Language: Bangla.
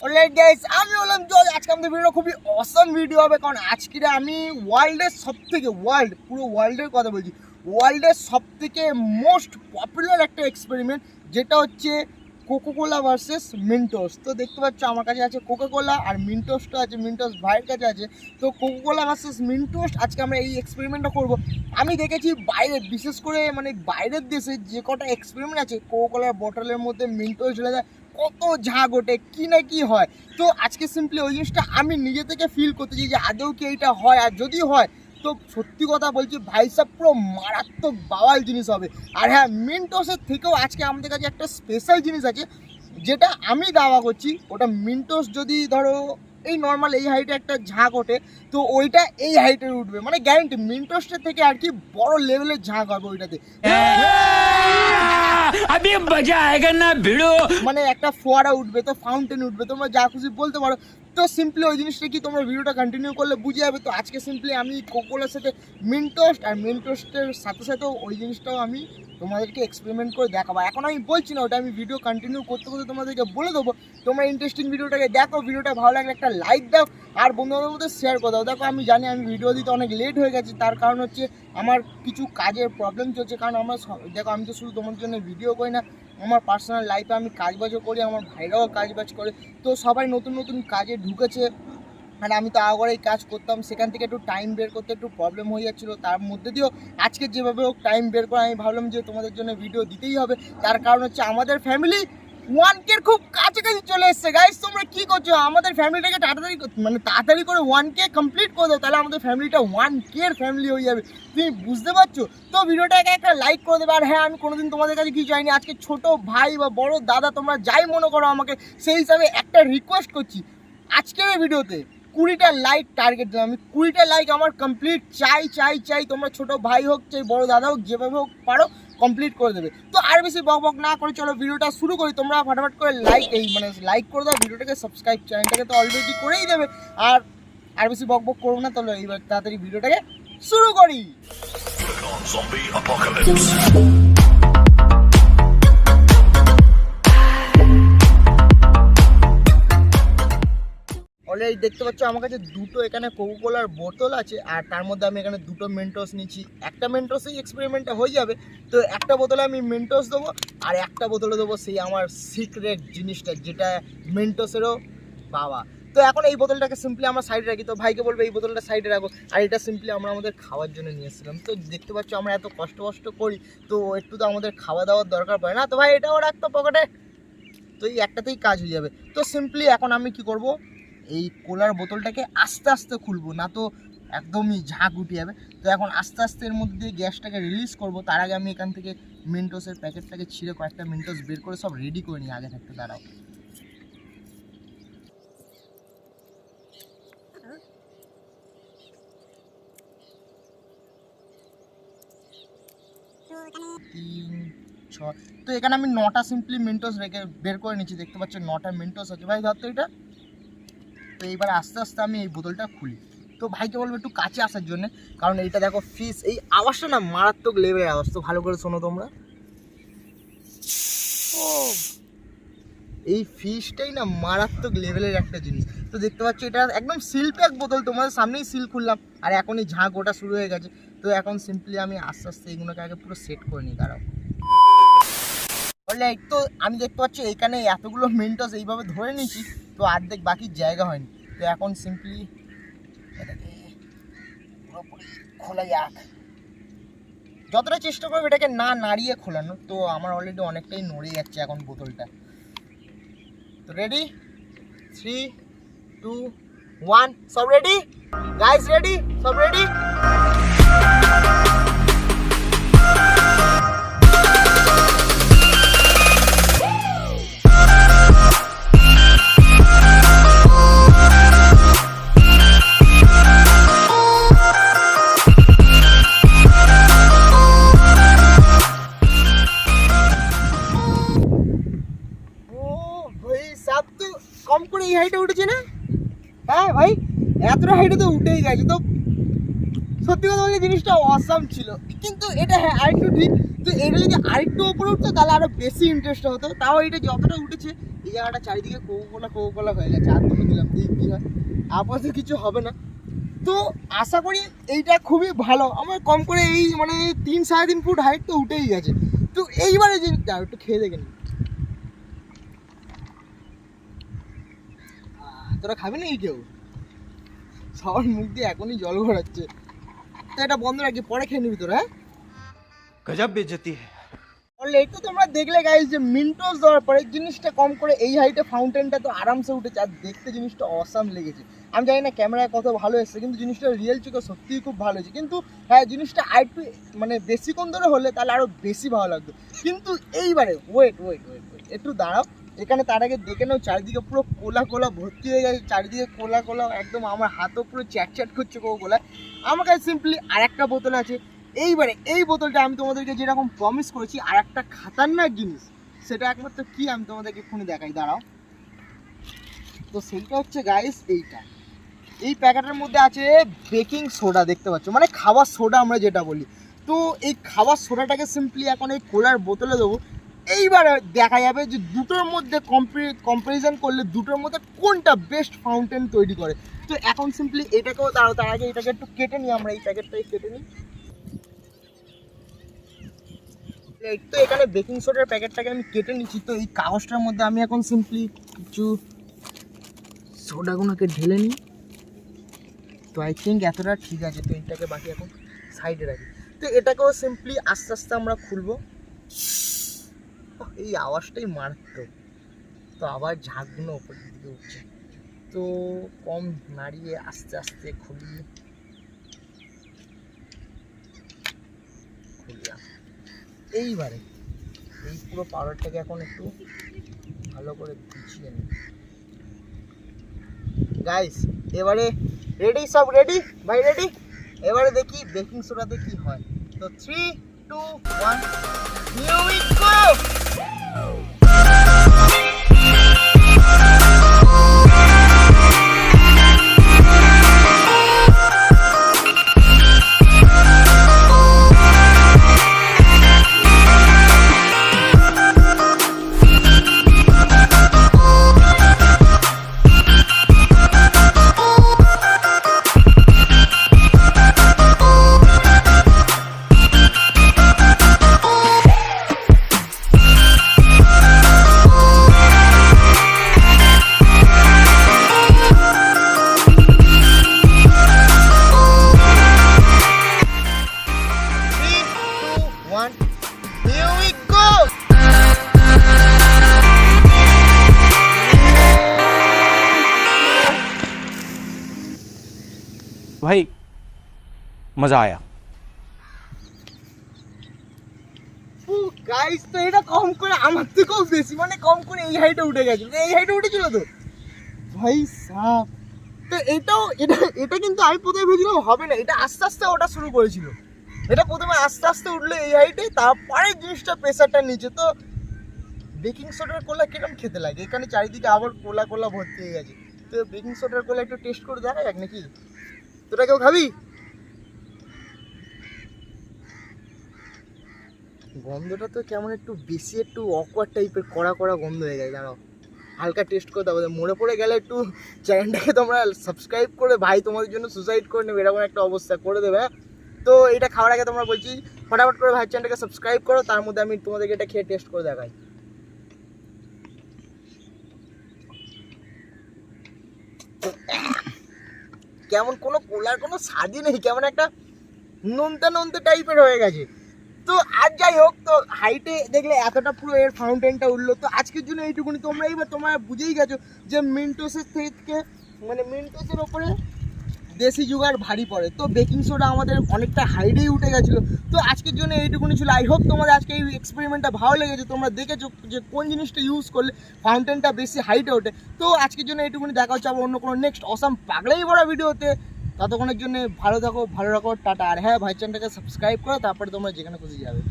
অলরাইট গাইস, আমি হলাম জজ। আজকে আমাদের ভিডিও খুবই অসম ভিডিও হবে, কারণ আজকে আমি পুরো ওয়ার্ল্ডের কথা বলছি, ওয়ার্ল্ডের সবথেকে মোস্ট পপুলার একটা এক্সপেরিমেন্ট, যেটা হচ্ছে কোকাকোলা ভার্সেস মেন্টোস। তো দেখতে পাচ্ছ আমার কাছে আছে কোকাকোলা, আর মিন্টোসটা আছে মিন্টোস ভাইয়ের কাছে আছে। তো কোকাকোলা ভার্সেস মিন্টোস আজকে আমরা এই এক্সপেরিমেন্টটা করব। আমি দেখেছি বাইরে, বিশেষ করে মানে বাইরের দেশে যে কটা এক্সপেরিমেন্ট আছে, কোকাকোলার বোতলের মধ্যে মিন্টোস ঢেলে দেয়, কত ঝাঁক ওঠে, কি না কি হয়। তো আজকে সিম্পলি ওই জিনিসটা আমি নিজে থেকে ফিল করতে চাই যে আদৌ কি এইটা হয়, আর যদি হয় তো সত্যি কথা বলছি ভাই সাহেব পুরো মারাত্মক বাওয়াল জিনিস হবে। আর হ্যাঁ, মিন্টোসের থেকেও আজকে আমাদের কাছে একটা স্পেশাল জিনিস আছে, যেটা আমি দাওয়া করছি। ওটা মিন্টোস যদি ধরো এই নর্মাল এই হাইটে একটা ঝাঁক ওঠে, তো ওইটা এই হাইটে উঠবে, মানে গ্যারান্টি মিন্টোসটার থেকে আর কি বড় লেভেলের ঝাঁক হবে ওইটাতে। মানে একটা ফোয়ারা উঠবে, তো ফাউন্টেন উঠবে, তোমরা যা খুশি বলতে পারো। তো সিম্পলি ওই জিনিসটা কি তোমরা ভিডিওটা কন্টিনিউ করলে বুঝে যাবে। তো আজকে সিম্পলি আমি কোকাকোলার সাথে মিন্টোস, আর মিন্টোসের সাথে সাথেও ওই জিনিসটাও আমি তোমাদেরকে এক্সপেরিমেন্ট করে দেখাবো। এখন আমি বলছি না, ওটা আমি ভিডিও কন্টিনিউ করতে করতে তোমাদেরকে বলে দেবো। তোমরা ইন্টারেস্টিং ভিডিওটাকে দেখো, ভিডিওটা ভালো লাগলে একটা লাইক দাও, আর বন্ধুদের মধ্যে শেয়ার করে দাও। দেখো আমি জানি আমি ভিডিও দিতে অনেক লেট হয়ে গেছে, তার কারণ হচ্ছে আমার কিছু কাজের প্রবলেম চলছে। কারণ আমরা দেখো, আমি তো শুধু তোমাদের জন্য ভিডিও করি না, আমার পার্সোনাল লাইফে আমি কাজবাজও করি, আমার ভাইরাও কাজবাজ করে। তো সবাই নতুন নতুন কাজে ঢুকেছে, মানে আমি তো আগেই কাজ করতাম, সেখান থেকে একটু টাইম বের করতে একটু প্রবলেম হয়ে যাচ্ছিলো। তার মধ্যে দিয়েও আজকে যেভাবে হোক টাইম বের করে আমি ভাবলাম যে তোমাদের জন্য ভিডিও দিতেই হবে। তার কারণ হচ্ছে আমাদের ফ্যামিলি 1K খুব কাছাকাছি চলে এসছে। গাইস, তোমরা কি করছো? আমাদের ফ্যামিলিটাকে তাড়াতাড়ি করে 1K কমপ্লিট করে দাও, তাহলে আমাদের ফ্যামিলিটা 1K এর ফ্যামিলি হয়ে যাবে। তুমি বুঝতে পারছো? তো ভিডিওটাকে একটা লাইক করে দেবে। আর হ্যাঁ, আমি কোনোদিন তোমাদের কাছে কিছু চাইনি, আজকে ছোট ভাই বা বড় দাদা তোমরা যাই মনে করো আমাকে, সেই হিসাবে একটা রিকোয়েস্ট করছি, আজকের এই ভিডিওতে 20টা লাইক টার্গেট দিলাম আমি। 20টা লাইক আমার কমপ্লিট চাই। তোমরা ছোট ভাই হোক চাই বড় দাদা হোক, যেভাবে হোক পারো কমপ্লিট করে দেবে। তো আর বেশি বক না করে চলো ভিডিওটা শুরু করি। তোমরা ফটাফট করে লাইক করে দাও, ভিডিওটাকে সাবস্ক্রাইব, চ্যানেলটাকে তো অলরেডি করেই দেবে। আর বেশি বক করবো না, তাহলে এইবার তাড়াতাড়ি ভিডিওটাকে শুরু করি। অলরেডি দেখতে পাচ্ছ আমার কাছে দুটো এখানে কোকাকোলার বোতল আছে, আর তার মধ্যে আমি এখানে দুটো মেন্টোস নিচ্ছি। একটা মেন্টোসেই এক্সপেরিমেন্টটা হয়ে যাবে। তো একটা বোতলে আমি মেন্টোস দেবো, আর একটা বোতলে দেবো সেই আমার সিক্রেট জিনিসটা, যেটা মেন্টোসেরও বাবা। তো এখন এই বোতলটাকে সিম্পলি আমরা সাইডে রাখি। তো ভাইকে বলবো এই বোতলটা সাইডে রাখো, আর এটা সিম্পলি আমরা আমাদের খাওয়ার জন্য নিয়ে এসেছিলাম। তো দেখতে পাচ্ছ আমরা এত কষ্ট করি, তো একটু তো আমাদের খাওয়া দাওয়ার দরকার পড়ে না? তো ভাই এটাও রাখতো পকেটে, তো এই একটাতেই কাজ হয়ে যাবে। তো সিম্পলি এখন আমি কি করব, এই কোলার বোতলটাকে আস্তে আস্তে খুলবো, না তো একদমই ঝাঁক উঠে যাবে। তো এখন আস্তে আস্তে এর মধ্যে দিয়ে গ্যাসটাকে রিলিজ করব। তার আগে আমি এখান থেকে মেন্টোসের প্যাকেটটাকে ছিঁড়ে কয়েকটা মেন্টোস বের করে সব রেডি করে নিই আগে থাকতে। দাঁড়াও, তো এখানে আমি 9টা সিম্পলি মেন্টোস বের করে নিচ্ছি। দেখতে পাচ্ছ 9টা মেন্টোস আছে। ভাই ধরতো এটা। তো এইবার আস্তে আস্তে আমি এই বোতলটা খুলি। তো ভাইকে বলবো একটু কাছে আসার জন্য, কারণ এইটা দেখো ফিস, এই আওয়াজটা না মারাত্মক লেভেলের আওয়াজ। তো ভালো করে শোনো তোমরা, ও এই ফিসটাই না মারাত্মক লেভেলের একটা জিনিস। তো দেখতে পাচ্ছ এটা একদম সিল প্যাক বোতল, তোমাদের সামনেই সিল খুললাম, আর এখনই ঝাঁক ওটা শুরু হয়ে গেছে। তো এখন সিম্পলি আমি আস্তে আস্তে এইগুলোকে আগে পুরো সেট করে নিই। দাঁড়াও, অলরাইট। তো আমি দেখতে পাচ্ছি এখানে এতগুলো মেন্টোস এইভাবে ধরে নিয়েছি, তো অর্ধেক বাকি জায়গা হয়নি। তো এখন সিম্পলি এটাকে পুরোপুরি খোলা যাক। যতটা চেষ্টা করবো এটাকে না নাড়িয়ে খোলানো। তো আমার অলরেডি অনেকটাই নড়ে যাচ্ছে এখন বোতলটা। তো রেডি, 3, 2, 1, সব রেডি গাইস? রেডি? সব রেডি? কম করে এই হাইটে উঠেছে না? হ্যাঁ ভাই, এতটা হাইটে তো উঠেই গেছে। তো সত্যি কথা বলতে জিনিসটা অসাম ছিল, কিন্তু এটা হ্যাঁ আরেকটু ঠিক তো এটা যদি আরেকটু ওপরে উঠতো তাহলে আরো বেশি ইন্টারেস্ট হতো। তাও এটা যতটা উঠেছে এই জায়গাটা চারিদিকে কোকা-কোলা হয়ে গেছে। আর দুটো দিলাম, দেখি কী হয়। আপাতত কিছু হবে না। তো আশা করি এইটা খুবই ভালো। আমার কম করে এই মানে 3-3.5 ফুট হাইট তো উঠেই গেছে। তো এইবারে যে একটু খেয়ে দেখে নি। তোরা খাবি না কেউ? সবার মুখ দিয়ে এখনই জল ঘোরাচ্ছে। তো এটা বন্ধ রাখি, পরে খেয়ে নিবি তোরা। গজব বেজতি অলরেডি তো তোমরা দেখলে গাইস যে মিন্টোস দেওয়ার পরে জিনিসটা কম করে এই হাইটে ফাউন্টেনটা তো আরামসে উঠেছে। আর দেখতে জিনিসটা অসাম লেগেছে। আমি জানি না ক্যামেরায় কত ভালো এসেছে, কিন্তু জিনিসটা রিয়েল চোখে সত্যিই খুব ভালো হয়েছে। কিন্তু হ্যাঁ, জিনিসটা আরেকটু মানে বেশিক্ষণ ধরে হলে তাহলে আরও বেশি ভালো লাগতো। কিন্তু এইবারে ওয়েট একটু দাঁড়াও। এখানে তার আগে দেখে নাও চারিদিকে পুরো কোলা ভর্তি হয়ে গেছে। চারিদিকে কোলা একদম, আমার হাতও পুরো চ্যাট করছে কোলা। আমার কাছে সিম্পলি আর একটা বোতল আছে। এইবারে এই বোতলটা আমি তোমাদেরকে যেরকম প্রমিস করেছি, আর একটা খাতারনাক জিনিস, সেটা একমাত্র কি আমি তোমাদেরকে এক্ষুনি দেখাই, দাঁড়াও। তো সেইটা হচ্ছে গাইস এইটা, এই প্যাকেটের মধ্যে আছে বেকিং সোডা, দেখতে পাচ্ছ, মানে খাবার সোডা আমরা যেটা বলি। তো এই খাবার সোডাটাকে সিম্পলি এখন এই কোলার বোতলে দেবো। এইবারে দেখা যাবে যে দুটোর মধ্যে কম্পারিজন করলে দুটোর মধ্যে কোনটা বেস্ট ফাউন্টেন তৈরি করে। তো এখন সিম্পলি এটাকেও দাঁড়াও, তার আগে এটাকে একটু কেটে নিই আমরা, এই প্যাকেটটাই কেটে নিই। তো এখানে বেকিং সোডার প্যাকেটটাকে আমি কেটে নিচ্ছি। তো এই কাগজটার মধ্যে আমি এখন সিম্পলি কিছু সোডাগুলোকে ঢেলে নিই। তো আই থিঙ্ক এতটা ঠিক আছে। তো এইটাকে বাকি এখন সাইডে রাখি। তো এটাকেও সিম্পলি আস্তে আস্তে আমরা খুলবো। এই আওয়াজটাই মারাত্মক। তো আবার ঝাঁকগুলো ওপরের দিকে উঠছে। তো কম নাড়িয়ে আস্তে আস্তে খুললাম। এইবারে এই পুরো পাউডারটাকে এখন একটু ভালো করে গুছিয়ে নিই গাইস। এবারে রেডি, সব রেডি ভাই, রেডি। এবারে দেখি বেকিং সোডাতে কি হয়। তো 3, 2, 1 here we go. Here we go! भाई मजा आया। গাইস, তো এটা কম করে আমার থেকেও বেশি, মানে কম করে এই হাইটে উঠে গেছিল। এই হাইটে উঠেছিল তো ভাই সাপ। তো এটা কিন্তু আমি প্রথমে ভেবেছিলাম হবে না। এটা আস্তে আস্তে ওটা শুরু করেছিল। এটা প্রথমে আস্তে আস্তে উঠলো এই হাইটে, তারপরে জিনিসটা প্রেসারটা নিচে। তো বেকিং সোডার কোলা কিরকম খেতে লাগে? এখানে চারিদিকে আবার কোলা ভর্তি হয়ে গেছে। তো বেকিং সোডার কোলা একটু টেস্ট করে দেখা যাক নাকি। তোরা কেউ খাবি? গন্ধটা তো কেমন একটু বেশি, একটু অকওয়ার্ড টাইপের, কড়া গন্ধ হয়ে গেছে। দাঁড়াও হালকা টেস্ট করে দেবো। মরে পড়ে গেলে একটু চ্যানেলটাকে তোমরা সাবস্ক্রাইব করে ভাই তোমাদের জন্য সুসাইড করে নেবে, এরকম একটা অবস্থা করে দেবে। তো এটা খাওয়ার আগে তোমরা বলছি ফটাফট করে ভাই চ্যানেলটাকে সাবস্ক্রাইব করো। তার মধ্যে আমি তোমাদেরকে এটা খেয়ে টেস্ট করে দেখাই। কেমন কোনো কোলার কোনো স্বাদই নেই, কেমন একটা নোনতা টাইপের হয়ে গেছে। তো আর যাই হোক, তো হাইটে দেখলে এতটা পুরো এর ফাউন্টেনটা উঠলো। তো আজকের জন্য এইটুকুনি। তোমরা বুঝেই গেছো যে মিন্টোসের থেকে, মানে মিন্টোসের ওপরে দেশি জুগার ভারী পড়ে। তো বেকিং সোডা আমাদের অনেকটা হাইটেই উঠে গেছিলো। তো আজকের জন্য এইটুকুনি ছিল। আই হোপ তোমাদের আজকে এই এক্সপেরিমেন্টটা ভালো লেগেছে। তোমরা দেখেছো যে কোন জিনিসটা ইউজ করলে ফাউন্টেনটা বেশি হাইটে ওঠে। তো আজকের জন্য এইটুকুনি, দেখা হচ্ছে আবার অন্য কোনো নেক্সট অসাম পাগলাই বড় ভিডিওতে। ততক্ষণের জন্য ভালো থাকো, ভালো রাখো, টাটা। আর হ্যাঁ, ভাই চ্যানেলটাকে সাবস্ক্রাইব করো, তারপরে তোমরা যেখানে খুশি যাবে।